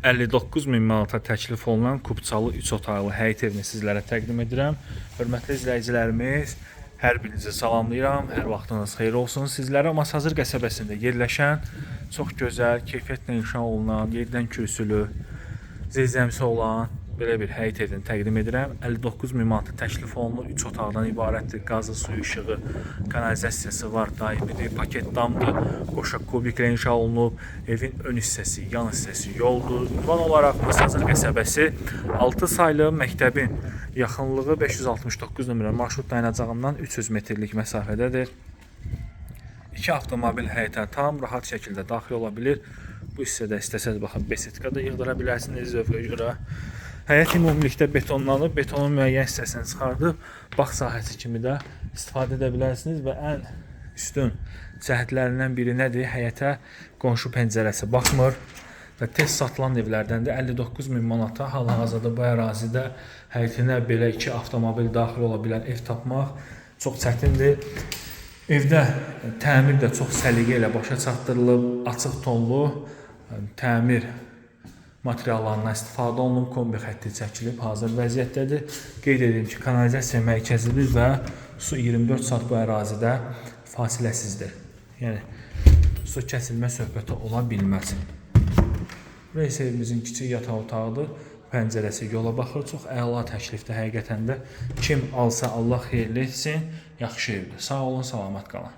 59 min manata təklif olunan Kubçalı 3 otaqlı həyət evini sizlərə təqdim edirəm. Hörmətli izləyicilərimiz, hər birinizi salamlayıram. Hər vaxtınız xeyir olsun. Sizlərə Masazır qəsəbəsində yerləşən, çox gözəl, keyfiyyətlə inşa olunan, yerdən kürsülü, zirzəmisi olan belə bir həyət evini təqdim edirəm. 59 min manata təklif olunur. 3 otaqdan ibarətdir. Qazı, suyu, işığı, kanalizasiyası var, daimidir, paket damdır, qoşa kubiklə inşa olunub. Evin ön hissəsi, yan hissəsi yoldur. Ünvan olaraq Masazır qəsəbəsi 6 saylı məktəbin yaxınlığı 569 nömrə marşrut dayanacağından 300 metrlik məsafədədir. 2 avtomobil həyətə tam rahat şəkildə daxil ola bilir. Bu hissədə istəsəz baxın, besetka da yığdıra bilərsiniz zövqə görə. Həyət ümumilikdə betonlanıb, betonun müəyyən hissəsini çıxardıb, bağ sahəsi kimi də istifadə edə bilərsiniz və ən üstün cəhətlərindən biri nədir? Həyətə qonşu pəncərəsi baxmır və tez satılan evlərdəndir. 59 min manata hal-hazırda bu ərazidə həyətinə belə 2 avtomobil daxil ola bilən ev tapmaq çox çətindir. Evdə təmir də çox səliqə ilə başa çatdırılıb, açıq tonlu təmir materiallarından istifadə olunub, kombi xətti çəkilib, hazır vəziyyətdədir. Qeyd edeyim ki, kanalizasiya mərkəzidir və su 24 saat bu ərazidə fasiləsizdir. Yəni, su kəsilmə söhbəti ola bilməz. Burası evimizin kiçik yataq otağıdır. Pəncərəsi yola baxır. Çox əla təklifdir həqiqətən də. Kim alsa Allah xeyirli etsin, yaxşı evdir. Sağ olun, salamat qalın.